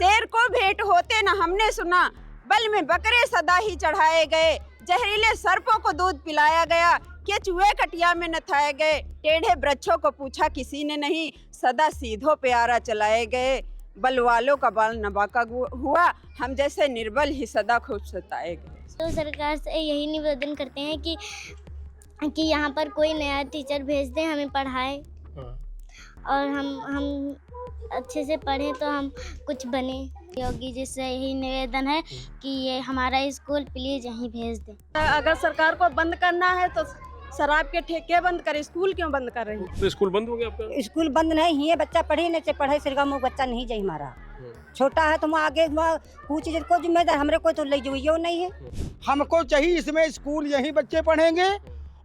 शेर को भेंट होते न हमने सुना, बल में बकरे सदा ही चढ़ाए गए। जहरीले सर्पों को दूध पिलाया गया, के चूहे कटिया में नथाए गए। टेढ़े वृक्षों को पूछा किसी ने नहीं, सदा सीधों पे आरा चलाए गए। बल वालों का बाल नबाका हुआ, हम जैसे निर्बल ही सदा खूब सताए गए। तो सरकार से यही निवेदन करते हैं कि यहाँ पर कोई नया टीचर भेज दें, हमें पढ़ाए और हम अच्छे से पढ़ें तो हम कुछ बने। योगी जी से यही निवेदन है कि ये हमारा स्कूल प्लीज यहीं भेज दें। अगर सरकार को बंद करना है तो शराब के ठेके बंद करे, स्कूल क्यों बंद कर रही है? तो स्कूल बंद हो गया आपका? स्कूल बंद नहीं है, बच्चा पढ़े नहीं से पढ़े सिरगा मुँह बच्चा नहीं जाए हमारा छोटा है तो वहाँ आगे कुछ चीज को जिम्मेदार हमरे को तो ले जो नहीं है। हमको चाहिए इसमें स्कूल यहीं बच्चे पढ़ेंगे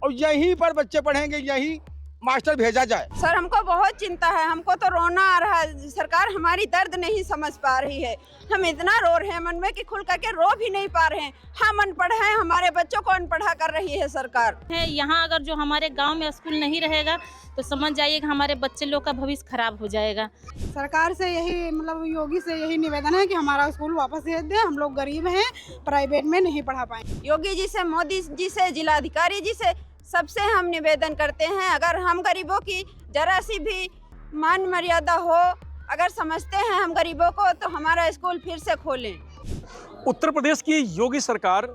और यहीं पर बच्चे पढ़ेंगे, यहीं मास्टर भेजा जाए। सर हमको बहुत चिंता है, हमको तो रोना आ रहा है। सरकार हमारी दर्द नहीं समझ पा रही है। हम इतना रो रहे हैं मन में कि खुल करके रो भी नहीं पा रहे हैं। हम अनपढ़ हैं, हमारे बच्चों को अनपढ़ा कर रही है सरकार। यहाँ अगर जो हमारे गांव में स्कूल नहीं रहेगा तो समझ जाइए कि हमारे बच्चे लोग का भविष्य खराब हो जाएगा। सरकार से यही योगी से यही निवेदन है कि हमारा स्कूल वापस भेज दें। हम लोग गरीब हैं, प्राइवेट में नहीं पढ़ा पाएंगे। योगी जी से, मोदी जी से, जिलाधिकारी जी से, सबसे हम निवेदन करते हैं, अगर हम गरीबों की जरा सी भी मान मर्यादा हो, अगर समझते हैं हम गरीबों को, तो हमारा स्कूल फिर से खोलें। उत्तर प्रदेश की योगी सरकार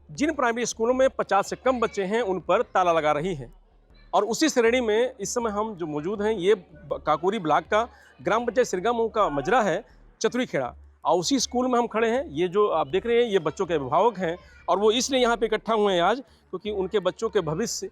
जिन प्राइमरी स्कूलों में 50 से कम बच्चे हैं उन पर ताला लगा रही है। और उसी श्रेणी में इस समय हम जो मौजूद हैं, ये काकोरी ब्लॉक का ग्राम पंचायत सिरगामऊ का मजरा है, चतुरीखेड़ा। और उसी स्कूल में हम खड़े हैं। ये जो आप देख रहे हैं ये बच्चों के अभिभावक हैं और वो इसलिए यहाँ पे इकट्ठा हुए हैं आज क्योंकि उनके बच्चों के भविष्य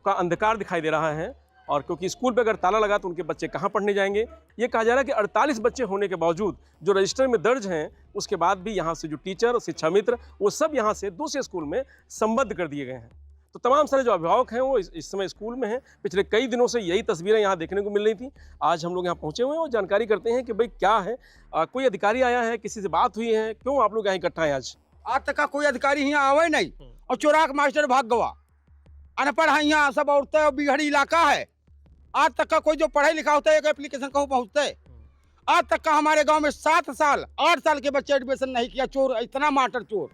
का अंधकार दिखाई दे रहा है। और क्योंकि स्कूल पे अगर ताला लगा तो उनके बच्चे कहाँ पढ़ने जाएंगे। ये कहा जा रहा है कि 48 बच्चे होने के बावजूद जो रजिस्टर में दर्ज हैं, उसके बाद भी यहाँ से जो टीचर, शिक्षा मित्र, वो सब यहाँ से दूसरे स्कूल में संबद्ध कर दिए गए हैं। तो तमाम सारे जो अभिभावक हैं वो इस समय स्कूल में हैं। पिछले कई दिनों से यही तस्वीरें यहाँ देखने को मिल रही थी। आज हम लोग यहाँ पहुँचे हुए हैं और जानकारी करते हैं कि भाई क्या है, कोई अधिकारी आया है, किसी से बात हुई है, क्यों आप लोग यहाँ इकट्ठा हैं आज? आज तक का कोई अधिकारी यहाँ आवे नहीं और चोराक मास्टर भाग गवा। अनपढ़ है यहाँ सब औरतें और बिगड़ी इलाका है। आज तक का कोई जो पढ़ाई लिखा होता है एक एप्लीकेशन कहूँ पहुँचते है। आज तक का हमारे गांव में 7 साल 8 साल के बच्चे एडमिशन नहीं किया। चोर, इतना मास्टर चोर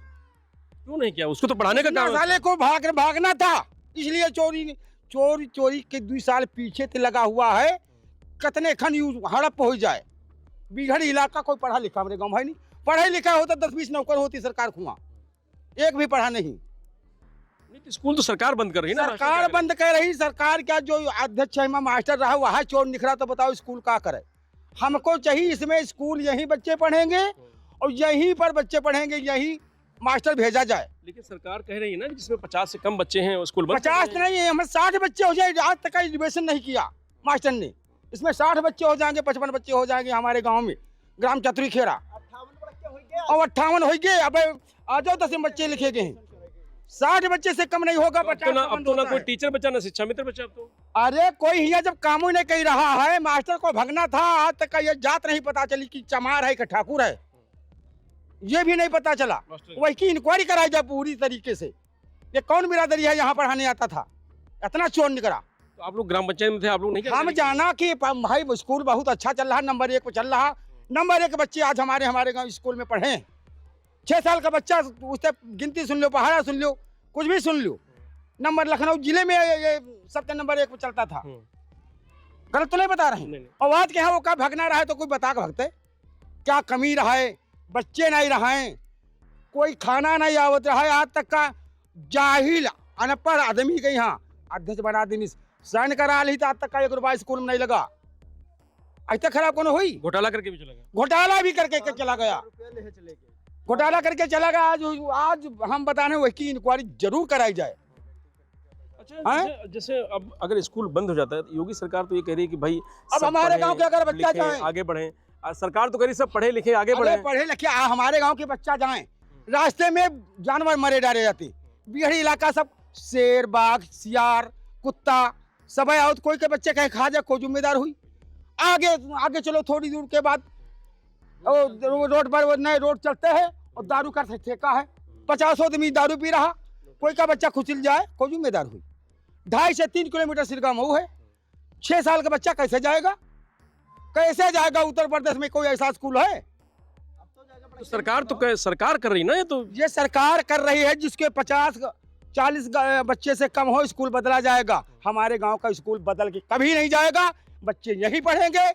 क्यों नहीं किया? उसको तो पढ़ाने का काम है। साले को भागना था, इसलिए चोरी के 2 साल पीछे से लगा हुआ है। कितने खन यूज हड़प हो जाए। बिगड़ी इलाका कोई पढ़ा लिखा हमारे गाँव है नहीं। पढ़ा लिखा होता 10-20 नौकर होती सरकार खुआ, एक भी पढ़ा नहीं। स्कूल तो सरकार बंद कर रही है ना। सरकार बंद कर रही। सरकार क्या जो अध्यक्ष है मास्टर रहा वहाँ चोर निकला, तो बताओ स्कूल क्या करे। हमको चाहिए इसमें स्कूल यहीं बच्चे पढ़ेंगे और यहीं पर बच्चे पढ़ेंगे, यहीं मास्टर भेजा जाए। लेकिन सरकार कह रही है ना कि जिसमें 50 से कम बच्चे हैं वो स्कूल बंद। 50 नहीं है, हमें 60 बच्चे हो जाए। आज तक का एडमिशन नहीं किया मास्टर ने। इसमें 60 बच्चे हो जाएंगे, 55 बच्चे हो जाएंगे हमारे गाँव में, ग्राम चतुरीखेड़ा। और 58 हो गए। अब आ जाओ 10 बच्चे लिखे गए हैं। 60 बच्चे से कम नहीं होगा। अब तो ना कोई टीचर बचा ना शिक्षा मित्र बचा। अब तो अरे कोई हिया जब काम ही नहीं कर रहा है। मास्टर को भगना था। आज तक का ये जात नहीं पता चली कि चमार है कि ठाकुर है, ये भी नहीं पता चला। वही की इंक्वायरी कराई जाए पूरी तरीके से। ये कौन बिरादरी है यहाँ पढ़ाने आता था, इतना चोर निकला। तो आप लोग ग्राम पंचायत में थे, आप लोग नहीं? हम जाना कि भाई स्कूल बहुत अच्छा चल रहा, नंबर 1 पे चल रहा। नंबर 1 बच्चे आज हमारे गाँव स्कूल में पढ़े। 6 साल का बच्चा, उससे गिनती सुन लो, पहाड़ा सुन लो, कुछ भी सुन लो। नंबर लखनऊ जिले में ये सबसे नंबर 1 पे चलता था। गलत तो नहीं बता रहे। और आज के यहाँ वो क्या भगना रहा है तो कोई बता के भगते क्या कमी रहा है। बच्चे नहीं रहे, कोई खाना नहीं आवत रहा है। आज तक का जाहिल अनपढ़ आदमी के यहाँ अध्यक्ष बना दी, साइन करा ली। आज तक का 1 रुपया स्कूल में नहीं लगा। आज तक खराब कौन हुई? घोटाला करके भी चला गया। घोटाला भी करके चला गया। घोटाला करके चला गया। आज हम बताने वही की इंक्वायरी जरूर कराई जाए। अच्छा, जैसे अब अगर स्कूल बंद हो जाता है, योगी सरकार तो ये कह रही है कि भाई अब हमारे गांव के अगर बच्चा जाए, आगे बढ़े। सरकार तो कह रही सब पढ़े लिखे आगे बढ़े। पढ़े लिखे हमारे गांव के बच्चा जाए, रास्ते में जानवर मरे डाले जाते। बिगड़ी इलाका सब शेर, बाघ, सियार, कुत्ता सब है। और कोई के बच्चे कहीं खा जाए, कोई जिम्मेदार हुई? आगे चलो थोड़ी दूर के बाद रोड पर नए रोड चलते हैं और दारू का ठेका है। 50 आदमी दारू पी रहा, कोई का बच्चा खुचल जाए, कोई जिम्मेदार हुई? 2.5 से 3 किलोमीटर सिरगामऊ है। 6 साल का बच्चा कैसे जाएगा? कैसे जाएगा? उत्तर प्रदेश में कोई ऐसा स्कूल है? तो सरकार कर रही ना, ये सरकार कर रही है, जिसके 50-40 बच्चे से कम हो स्कूल बदला जाएगा। हमारे गांव का स्कूल बदल के कभी नहीं जाएगा, बच्चे यहीं पढ़ेंगे,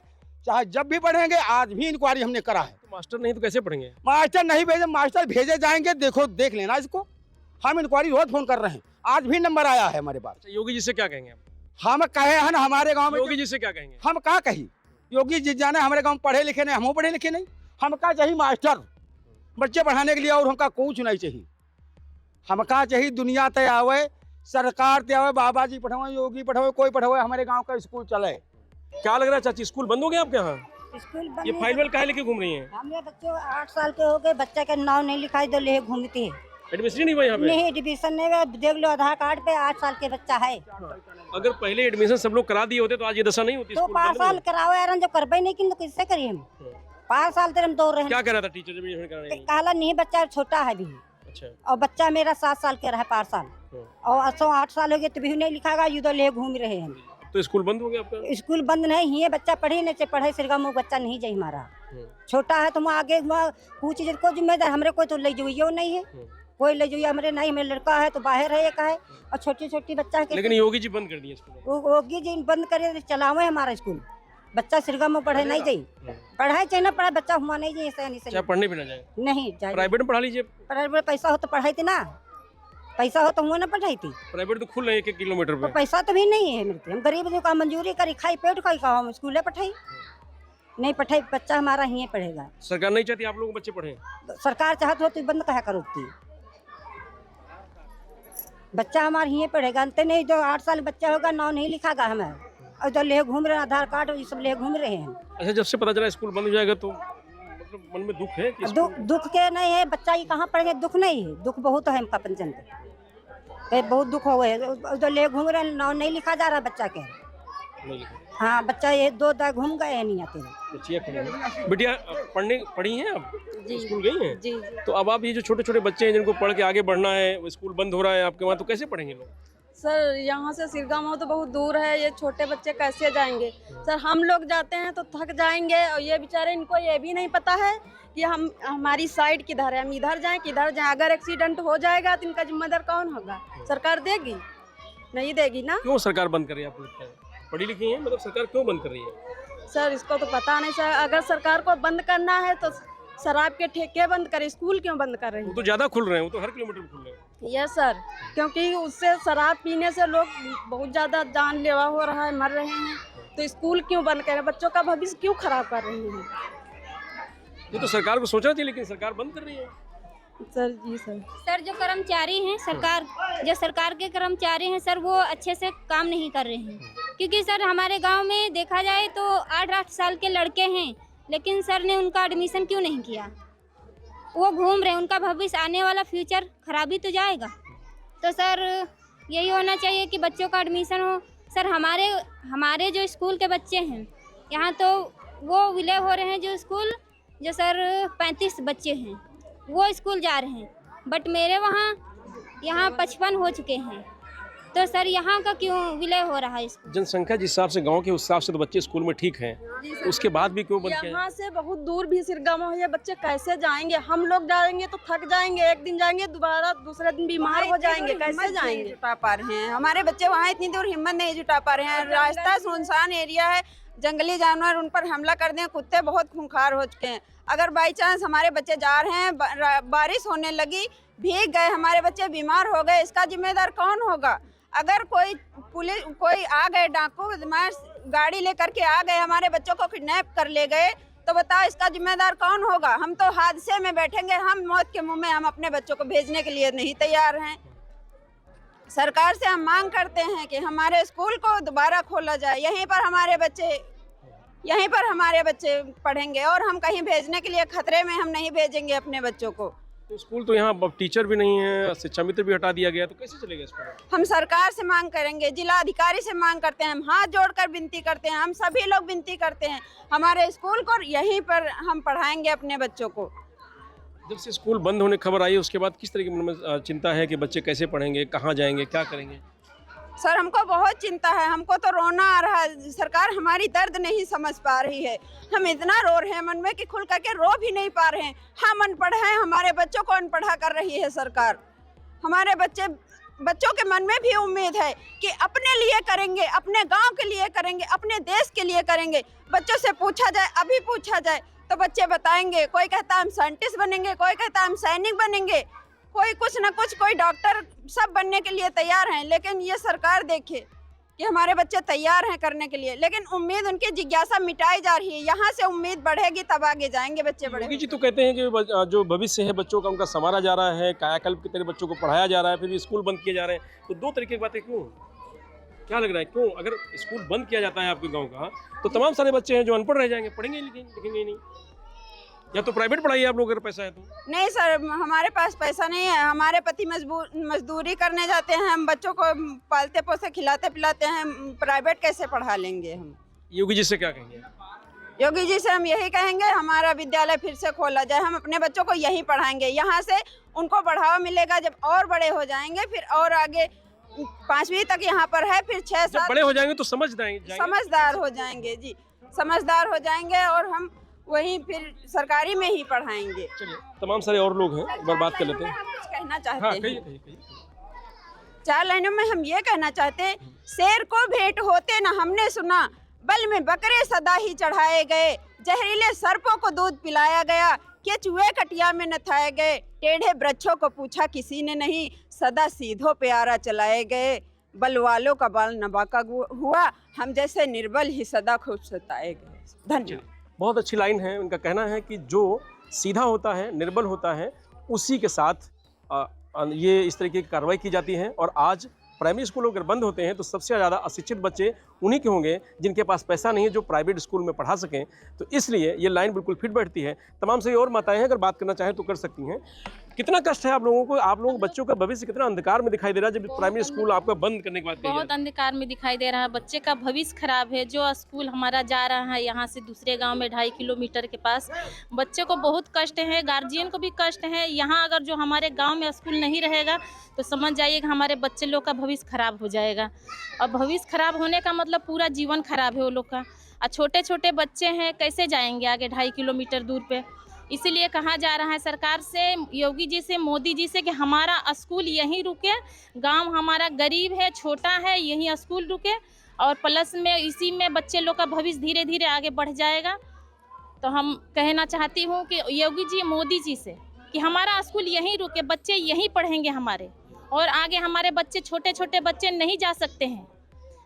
चाहे जब भी पढ़ेंगे। आज भी इंक्वायरी हमने करा है। तो मास्टर नहीं तो कैसे पढ़ेंगे? मास्टर नहीं भेजे, मास्टर भेजे जाएंगे, देख लेना इसको। हम इंक्वायरी रोज फोन कर रहे हैं, आज भी नंबर आया है हमारे पास। योगी जी से क्या कहेंगे आप? हम कहे हैं ना हमारे गाँव में, योगी जी से क्या कहेंगे? हम कहा कही, योगी जी जाने हमारे गाँव में पढ़े लिखे नहीं, हम पढ़े लिखे नहीं। हम कहा चाहिए मास्टर बच्चे पढ़ाने के लिए, और हमका कुछ नहीं चाहिए। हम कहा चाहिए दुनिया तय आवे, सरकार तय आवे, बाबा जी पढ़ावे, योगी पढ़ावे, कोई पढ़ावे, हमारे गांव का स्कूल चले। क्या लग रहा है चाची, स्कूल बंद हो गया आपके यहाँ? स्कूल ये फाइल काहे लेके घूम रही हैं? हमारे बच्चे 8 साल के हो गए, बच्चा का नाम नहीं लिखाई तो ले घूमती है। एडमिशन नहीं हुआ यहाँ पे? नहीं, एडमिशन नहीं हुआ। देख लो आधार कार्ड पे 8 साल के बच्चा है। अगर पहले एडमिशन सब लोग करा दिए होते तो आज ये दशा नहीं होती। तो 5 साल कराओ यार, जो करबे नहीं कि तो किससे करिए हम? 5 साल तक हम दौड़ रहे हैं। क्या कह रहा था टीचर जब एडमिशन कराने? कहला नहीं, बच्चा छोटा है भी। अच्छा। और बच्चा मेरा 7 साल के रहा, 5 साल और 8 साल हो गए तो भी नहीं लिखागा, युद्ध ले घूम रहे हैं। तो स्कूल बंद हो गया आपका? स्कूल बंद नहीं है, बच्चा पढ़े नहीं पढ़े सिरगा में बच्चा नहीं जाए हमारा। छोटा है तो आगे कुछ को जिम्मेदार हमरे कोई तो ले जाइए नहीं है, कोई ले जाइए हमरे नहीं। मेरा लड़का है तो बाहर है, एक है और छोटी बच्चा है। लेकिन योगी जी बंद कर दिए स्कूल। योगी जी बंद करे चलावे हमारा स्कूल। बच्चा सिरगा में पढ़े नहीं जाए, पढ़ाई चाहिए ना, पढ़ाई बच्चा हुआ नहीं जाए, पढ़ने भी ना जाए, नहीं जाए। प्राइवेट में पढ़ा लीजिए। प्राइवेट पैसा हो तो पढ़ाई थी ना, पैसा हो तो हुआ ना पढ़ाई थी। प्राइवेट तो खुल रहे हैं 1 किलोमीटर तो पे। पैसा तो भी नहीं है मेरे, हम गरीब जो का मंजूरी करी, खाई पेट खाई का हम स्कूल पढ़ाई नहीं पढ़ाई, बच्चा हमारा यहीं पढ़ेगा। सरकार नहीं चाहती आप लोगों के बच्चे पढ़े? सरकार चाहत हो तो बंद कहा करोगी, बच्चा हमारा यहीं पढ़ेगा। अंत नहीं, जो 8 साल बच्चा होगा नाम नहीं लिखागा हमें, और जो ले घूम रहे हैं आधार कार्ड ये सब ले घूम रहे हैं। अच्छा, जब से पता चला स्कूल बंद हो जाएगा तो मतलब मन में दुख है कि दुख के नहीं है, बच्चा ये कहाँ पढ़ेंगे? दुख नहीं है, दुख बहुत है हमका पंचन पे, बहुत दुख हो गए। जो ले घूम रहे हैं नाम नहीं लिखा जा रहा बच्चा के। नहीं लिखा। हाँ, बच्चा ये 2 दाग घूम गए हैं, नहीं आते। बिटिया पढ़ी हैं आप? स्कूल गई हैं? जी। तो अब आप ये जो छोटे छोटे बच्चे हैं जिनको पढ़ के आगे बढ़ना है, वो स्कूल बंद हो रहा है आपके वहाँ, तो कैसे पढ़ेंगे लोग? सर यहाँ से सिरगांव तो बहुत दूर है, ये छोटे बच्चे कैसे जाएंगे? सर हम लोग जाते हैं तो थक जाएंगे, और ये बेचारे इनको ये भी नहीं पता है कि हमारी साइड किधर है, हम इधर जाएं किधर जाएं। अगर एक्सीडेंट हो जाएगा तो इनका जिम्मेदार कौन होगा? सरकार देगी? नहीं देगी ना। क्यों सरकार बंद कर रही है आपको लगता है? पढ़ी लिखी है, मतलब सरकार क्यों बंद कर रही है? सर इसको तो पता नहीं सर। अगर सरकार को बंद करना है तो शराब के ठेके बंद करे, स्कूल क्यों बंद कर रही है? वो तो ज्यादा खुल रहे हैं, वो तो हर किलोमीटर में खुल रहे हैं। यस सर, क्योंकि उससे शराब पीने से लोग बहुत ज़्यादा जानलेवा हो रहा है, मर रहे हैं। तो स्कूल क्यों बंद करें? बच्चों का भविष्य क्यों खराब कर रही है? ये तो सरकार को सोचना चाहिए, लेकिन सरकार बंद कर रही है। सर जी सर जो कर्मचारी हैं सरकार के कर्मचारी हैं सर, वो अच्छे से काम नहीं कर रहे हैं। क्योंकि सर हमारे गांव में देखा जाए तो 8-8 साल के लड़के हैं, लेकिन सर ने उनका एडमिशन क्यों नहीं किया? वो घूम रहे हैं, उनका भविष्य आने वाला फ्यूचर खराब ही तो जाएगा। तो सर यही होना चाहिए कि बच्चों का एडमिशन हो। सर हमारे जो स्कूल के बच्चे हैं यहाँ, तो वो विलय हो रहे हैं। जो स्कूल जो सर 35 बच्चे हैं वो स्कूल जा रहे हैं, बट मेरे यहाँ 55 हो चुके हैं। तो सर यहाँ का क्यों विलय हो रहा है? जनसंख्या जिस हिसाब से गांव के उस हिसाब से तो बच्चे स्कूल में ठीक हैं, उसके बाद भी क्यों बंद किया? यहाँ से बहुत दूर भी सिरगांव है, बच्चे कैसे जाएंगे? हम लोग जाएंगे तो थक जाएंगे, एक दिन जाएंगे दोबारा दूसरे दिन बीमार हो जाएंगे, कैसे जाएंगे? जुटा पा रहे हैं हमारे बच्चे वहाँ, इतनी दूर हिम्मत नहीं जुटा पा रहे हैं। रास्ता सुनसान एरिया है, जंगली जानवर उन पर हमला कर दें, कुत्ते बहुत खूंखार हो चुके हैं। अगर बाई चांस हमारे बच्चे जा रहे हैं, बारिश होने लगी, भीग गए, हमारे बच्चे बीमार हो गए, इसका जिम्मेदार कौन होगा? अगर कोई आ गए डाकू बदमाश गाड़ी लेकर के आ गए, हमारे बच्चों को किडनैप कर ले गए, तो बताओ इसका जिम्मेदार कौन होगा? हम तो हादसे में बैठेंगे, हम मौत के मुंह में हम अपने बच्चों को भेजने के लिए नहीं तैयार हैं। सरकार से हम मांग करते हैं कि हमारे स्कूल को दोबारा खोला जाए, यहीं पर हमारे बच्चे पढ़ेंगे, और हम कहीं भेजने के लिए खतरे में हम नहीं भेजेंगे अपने बच्चों को। तो स्कूल तो यहाँ टीचर भी नहीं है, शिक्षा मित्र भी हटा दिया गया, तो कैसे चलेगा स्कूल? हम सरकार से मांग करेंगे, जिला अधिकारी से मांग करते हैं, हम हाथ जोड़कर विनती करते हैं, हम सभी लोग विनती करते हैं, हमारे स्कूल को यहीं पर हम पढ़ाएंगे अपने बच्चों को। जब से स्कूल बंद होने खबर आई, उसके बाद किस तरह की मन में चिंता है कि बच्चे कैसे पढ़ेंगे, कहाँ जाएंगे, क्या करेंगे? सर हमको बहुत चिंता है, हमको तो रोना आ रहा है। सरकार हमारी दर्द नहीं समझ पा रही है। हम इतना रो रहे हैं मन में कि खुल करके रो भी नहीं पा रहे हैं। हम अनपढ़ हैं, हमारे बच्चों को अनपढ़ा कर रही है सरकार। हमारे बच्चों के मन में भी उम्मीद है कि अपने लिए करेंगे, अपने गांव के लिए करेंगे, अपने देश के लिए करेंगे। बच्चों से पूछा जाए, अभी पूछा जाए तो बच्चे बताएंगे। कोई कहता है हम साइंटिस्ट बनेंगे, कोई कहता है हम सैनिक बनेंगे, कोई कुछ ना कुछ, कोई डॉक्टर, सब बनने के लिए तैयार हैं। लेकिन ये सरकार देखे कि हमारे बच्चे तैयार हैं करने के लिए, लेकिन उम्मीद, उनकी जिज्ञासा मिटाई जा रही है। यहाँ से उम्मीद बढ़ेगी तब आगे जाएंगे बच्चे बड़े। योगी जी तो कहते हैं कि जो भविष्य है बच्चों का उनका संवारा जा रहा है, कायाकल्प की तरह बच्चों को पढ़ाया जा रहा है, फिर भी स्कूल बंद किए जा रहे हैं। तो दो तरीके की बातें क्यों? क्या लग रहा है क्यों? अगर स्कूल बंद किया जाता है आपके गाँव का तो तमाम सारे बच्चे हैं जो अनपढ़ रह जाएंगे, पढ़ेंगे लिखेंगे नहीं। या तो प्राइवेट पढ़ाइए आप लोग अगर पैसा है तो। नहीं सर, हमारे पास पैसा नहीं है। हमारे पति मजदूरी करने जाते हैं, हम बच्चों को पालते पोसे खिलाते पिलाते हैं, प्राइवेट कैसे पढ़ा लेंगे हम? योगी जी से क्या कहेंगे? योगी जी से हम यही कहेंगे हमारा विद्यालय फिर से खोला जाए, हम अपने बच्चों को यहीं पढ़ाएंगे। यहाँ से उनको बढ़ावा मिलेगा, जब और बड़े हो जाएंगे फिर और आगे 5वीं तक यहाँ पर है, फिर 6-7 बड़े हो जाएंगे तो समझदार हो जाएंगे जी, समझदार हो जाएंगे और हम वहीं फिर सरकारी में ही पढ़ाएंगे। चलिए, तमाम सारे और लोग हैं, एक बार बात कर लेते हैं। हम कुछ कहना चाहते हाँ, हैं। कहिए। 4 लाइनों में हम ये कहना चाहते हैं, शेर को भेंट होते न हमने सुना, बल में बकरे सदा ही चढ़ाए गए, जहरीले सर्पों को दूध पिलाया गया, के चूहे कटिया में नथाए गए, टेढ़े वृक्षों को पूछा किसी ने नहीं, सदा सीधों पे आरा चलाए गए, बल वालों का बाल नबाका हुआ, हम जैसे निर्बल ही सदा खूब सताए गए। धन्यवाद। बहुत अच्छी लाइन है। उनका कहना है कि जो सीधा होता है, निर्बल होता है, उसी के साथ ये इस तरीके की कार्रवाई की जाती है। और आज प्राइमरी स्कूल अगर बंद होते हैं तो सबसे ज़्यादा अशिक्षित बच्चे उन्हीं के होंगे जिनके पास पैसा नहीं है जो प्राइवेट स्कूल में पढ़ा सकें। तो इसलिए ये लाइन बिल्कुल फिट बैठती है। तमाम से और माताएं हैं, अगर बात करना चाहें तो कर सकती हैं। कितना कष्ट है आप लोगों को? आप लोगों बच्चों का भविष्य कितना अंधकार में दिखाई दे रहा है जब प्राइमरी स्कूल आपका बंद करने के बाद? बहुत अंधकार में दिखाई दे रहा है, बच्चे का भविष्य खराब है। जो स्कूल हमारा जा रहा है यहाँ से दूसरे गांव में 2.5 किलोमीटर के पास, बच्चे को बहुत कष्ट है, गार्जियन को भी कष्ट है। यहाँ अगर जो हमारे गांव में स्कूल नहीं रहेगा तो समझ जाइएगा हमारे बच्चे लोग का भविष्य खराब हो जाएगा। और भविष्य खराब होने का मतलब पूरा जीवन खराब है वो लोग का। और छोटे छोटे बच्चे हैं, कैसे जाएंगे आगे 2.5 किलोमीटर दूर पे? इसीलिए कहा जा रहा है सरकार से, योगी जी से, मोदी जी से कि हमारा स्कूल यहीं रुके, गांव हमारा गरीब है, छोटा है, यहीं स्कूल रुके और प्लस में इसी में बच्चे लोग का भविष्य धीरे धीरे आगे बढ़ जाएगा। तो हम कहना चाहती हूँ कि योगी जी, मोदी जी से कि हमारा स्कूल यहीं रुके, बच्चे यहीं पढ़ेंगे हमारे, और आगे हमारे बच्चे, छोटे छोटे बच्चे नहीं जा सकते हैं।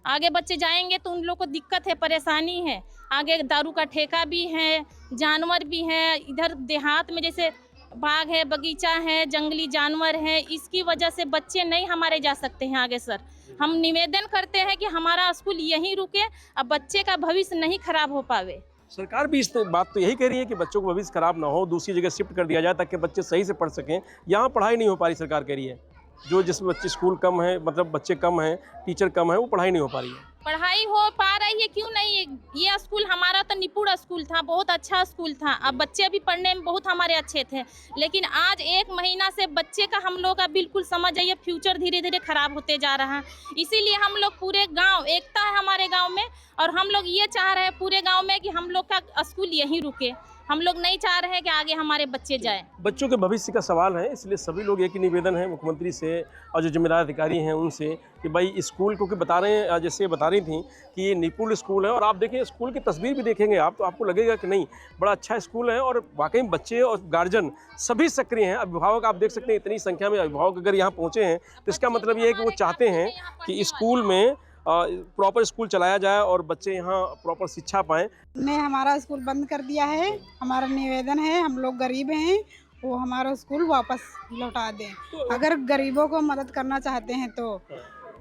आगे बच्चे जाएंगे तो उन लोग को दिक्कत है, परेशानी है। आगे दारू का ठेका भी है, जानवर भी है, इधर देहात में जैसे बाग है, बगीचा है, जंगली जानवर है, इसकी वजह से बच्चे नहीं हमारे जा सकते हैं आगे। सर, हम निवेदन करते हैं कि हमारा स्कूल यहीं रुके, अब बच्चे का भविष्य नहीं खराब हो पावे। सरकार भी इस बात तो यही कह रही है कि बच्चों का भविष्य खराब ना हो, दूसरी जगह शिफ्ट कर दिया जाए ताकि बच्चे सही से पढ़ सकें। यहाँ पढ़ाई नहीं हो पा रही, सरकार कह रही है। जो जिसमें बच्चे स्कूल कम है, मतलब बच्चे कम हैं, टीचर कम है, वो पढ़ाई नहीं हो पा रही है। पढ़ाई हो पा रही है, क्यों नहीं? ये स्कूल हमारा तो निपुण स्कूल था, बहुत अच्छा स्कूल था। अब बच्चे भी पढ़ने में बहुत हमारे अच्छे थे, लेकिन आज 1 महीना से बच्चे का हम लोग का बिल्कुल समझ जाइए फ्यूचर धीरे धीरे खराब होते जा रहा है। इसीलिए हम लोग पूरे गांव, एकता है हमारे गांव में, और हम लोग ये चाह रहे हैं पूरे गांव में कि हम लोग का स्कूल यहीं रुके। हम लोग नहीं चाह रहे हैं कि आगे हमारे बच्चे जाएं। बच्चों के भविष्य का सवाल है, इसलिए सभी लोग एक ही निवेदन है मुख्यमंत्री से और जो जिम्मेदार अधिकारी हैं उनसे कि भाई स्कूल, क्योंकि बता रहे हैं, जैसे बता रही थी कि ये निपुण स्कूल है, और आप देखें स्कूल की तस्वीर भी देखेंगे आप तो आपको लगेगा कि नहीं, बड़ा अच्छा स्कूल है। और वाकई में बच्चे और गार्जियन सभी सक्रिय हैं। अभिभावक आप देख सकते हैं, इतनी संख्या में अभिभावक अगर यहाँ पहुँचे हैं तो इसका मतलब ये है कि वो चाहते हैं कि स्कूल में प्रॉपर स्कूल चलाया जाए और बच्चे यहाँ प्रॉपर शिक्षा पाएँ। ने हमारा स्कूल बंद कर दिया है। हमारा निवेदन है, हम लोग गरीब हैं, वो हमारा स्कूल वापस लौटा दें। अगर गरीबों को मदद करना चाहते हैं तो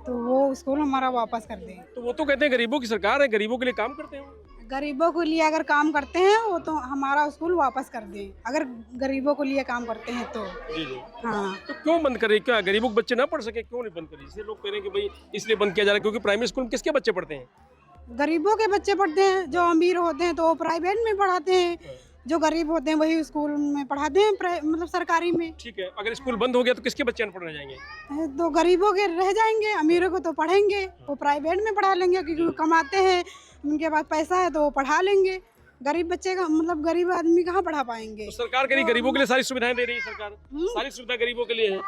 वो स्कूल हमारा वापस कर दें। तो वो तो कहते हैं गरीबों की सरकार है, गरीबों के लिए काम करते हैं। गरीबों के लिए अगर काम करते हैं वो तो हमारा स्कूल वापस कर दें, अगर गरीबों के लिए काम करते हैं तो। जी जी। हाँ, तो क्यों बंद कर रही? क्या गरीबों के बच्चे ना पढ़ सके? क्यों नहीं बंद कर रही? इसलिए लोग कह रहे हैं कि भाई इसलिए बंद किया जा रहा है क्योंकि प्राइमरी स्कूल में किसके बच्चे पढ़ते हैं? गरीबों के बच्चे पढ़ते हैं। जो अमीर होते हैं तो वो प्राइवेट में पढ़ाते हैं, जो गरीब होते हैं वही स्कूल में पढ़ाते हैं, मतलब सरकारी में। ठीक है, अगर स्कूल बंद हो गया तो किसके बच्चे अनपढ़ रह जाएंगे? तो गरीबों के रह जाएंगे, अमीरों को तो पढ़ेंगे, वो प्राइवेट में पढ़ा लेंगे क्योंकि वो कमाते हैं, उनके पास पैसा है तो वो पढ़ा लेंगे। गरीब बच्चे का मतलब गरीब आदमी कहाँ पढ़ा पाएंगे? तो सरकार कह रही गरीबों के लिए सारी सुविधाएं दे रही है, सरकार सारी सुविधा गरीबों के लिए है।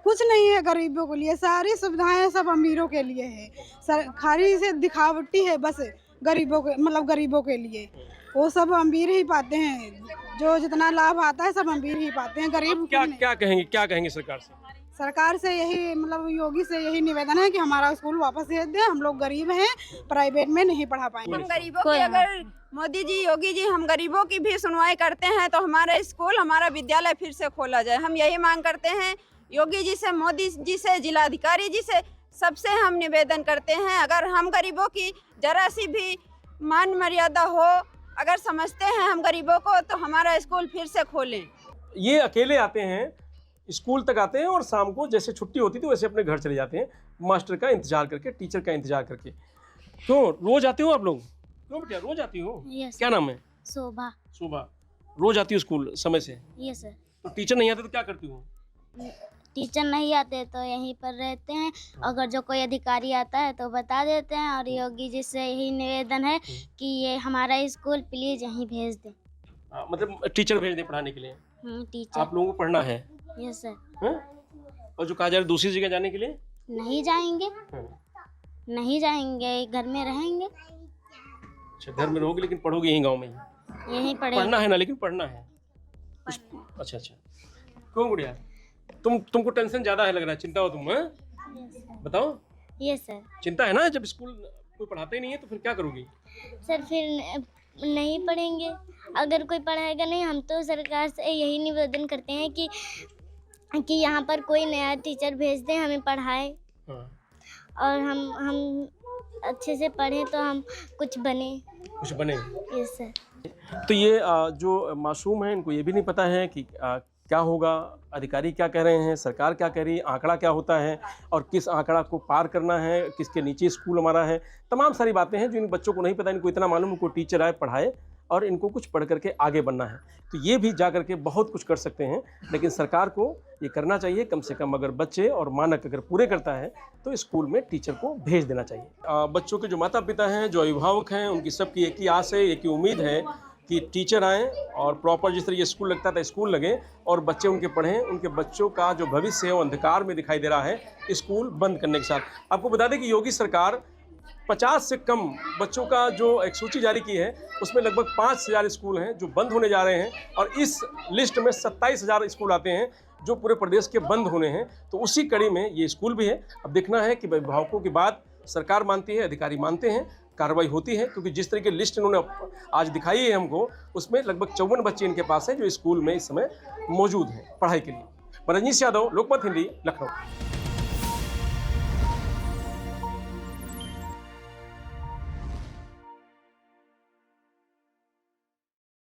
कुछ नहीं है गरीबों के लिए, सारी सुविधाएं सब अमीरों के लिए है। खाली से दिखावटी है बस गरीबों के, मतलब गरीबों के लिए। वो सब अमीर ही पाते हैं, जो जितना लाभ आता है सब अमीर ही पाते हैं, गरीब क्या कहेंगे सरकार से? सरकार से यही मतलब योगी से यही निवेदन है कि हमारा स्कूल वापस भेज दें, हम लोग गरीब हैं, प्राइवेट में नहीं पढ़ा पाएंगे। हम गरीबों की, अगर मोदी जी, योगी जी, हम गरीबों की भी सुनवाई करते हैं तो हमारा स्कूल, हमारा विद्यालय फिर से खोला जाए। हम यही मांग करते हैं योगी जी से, मोदी जी से, जिलाधिकारी जी से, सबसे हम निवेदन करते हैं। अगर हम गरीबों की जरा सी भी मान मर्यादा हो, अगर समझते हैं हम गरीबों को, तो हमारा स्कूल फिर से खोलें। ये अकेले आते हैं, स्कूल तक आते हैं और शाम को जैसे छुट्टी होती थी वैसे अपने घर चले जाते हैं, मास्टर का इंतजार करके, टीचर का इंतजार करके। तो रोज आते हो आप लोग? क्यों बेटा रोज आती हो? क्या नाम है? शोभा। शोभा, रोज आती हो स्कूल समय से? Yes sir. तो टीचर नहीं आते तो क्या करती हो? टीचर नहीं आते तो यहीं पर रहते हैं, अगर जो कोई अधिकारी आता है तो बता देते हैं। और योगी जी से यही निवेदन है कि ये हमारा स्कूल प्लीज यहीं भेज दें। मतलब टीचर भेज दें पढ़ाने के लिए? टीचर। आप लोगों को पढ़ना है? Yes sir. और जो कहा जा रहा है दूसरी जगह जाने के लिए? नहीं जाएंगे, नहीं जाएंगे, घर में रहेंगे। अच्छा, घर में रहोगे लेकिन पढ़ोगे यहीं गांव में? यहीं पढ़ेंगे। पढ़ना है ना, लेकिन पढ़ना है। अच्छा, क्यों गुड़िया, तुमको टेंशन ज्यादा है लग रहा है, चिंता हो तुम? बताओ। Yes sir. चिंता है ना, जब स्कूल कोई पढ़ाता ही नहीं है तो फिर क्या करोगी? सर फिर नहीं पढ़ेंगे, अगर कोई पढ़ाएगा नहीं। हम तो सरकार से यही निवेदन करते हैं कि यहाँ पर कोई नया टीचर भेज दें, हमें पढ़ाए और हम अच्छे से पढ़ें तो हम कुछ बने। Yes sir. तो ये जो मासूम हैं इनको ये भी नहीं पता है कि क्या होगा, अधिकारी क्या कह रहे हैं, सरकार क्या कह रही है, आंकड़ा क्या होता है और किस आंकड़ा को पार करना है, किसके नीचे स्कूल हमारा है। तमाम सारी बातें हैं जो इन बच्चों को नहीं पता। इनको इतना मालूम उनको टीचर आए पढ़ाए और इनको कुछ पढ़ करके आगे बढ़ना है, तो ये भी जा करके बहुत कुछ कर सकते हैं। लेकिन सरकार को ये करना चाहिए, कम से कम अगर बच्चे और मानक अगर पूरे करता है तो स्कूल में टीचर को भेज देना चाहिए। बच्चों के जो माता पिता हैं, जो अभिभावक हैं, उनकी सबकी एक ही आस है, एक ही उम्मीद है कि टीचर आएँ और प्रॉपर जिस तरह ये स्कूल लगता था स्कूल लगे और बच्चे उनके पढ़ें। उनके बच्चों का जो भविष्य है वो अंधकार में दिखाई दे रहा है स्कूल बंद करने के साथ। आपको बता दें कि योगी सरकार 50 से कम बच्चों का जो एक सूची जारी की है उसमें लगभग 5000 स्कूल हैं जो बंद होने जा रहे हैं और इस लिस्ट में 27,000 स्कूल आते हैं जो पूरे प्रदेश के बंद होने हैं। तो उसी कड़ी में ये स्कूल भी है। अब देखना है कि अभिभावकों की बात सरकार मानती है, अधिकारी मानते हैं, कार्रवाई होती है, क्योंकि जिस तरह की लिस्ट इन्होंने आज दिखाई है हमको उसमें लगभग 54 बच्चे इनके पास हैं जो स्कूल में इस समय मौजूद हैं पढ़ाई के लिए। रजनीश यादव, लोकमत हिंदी, लखनऊ।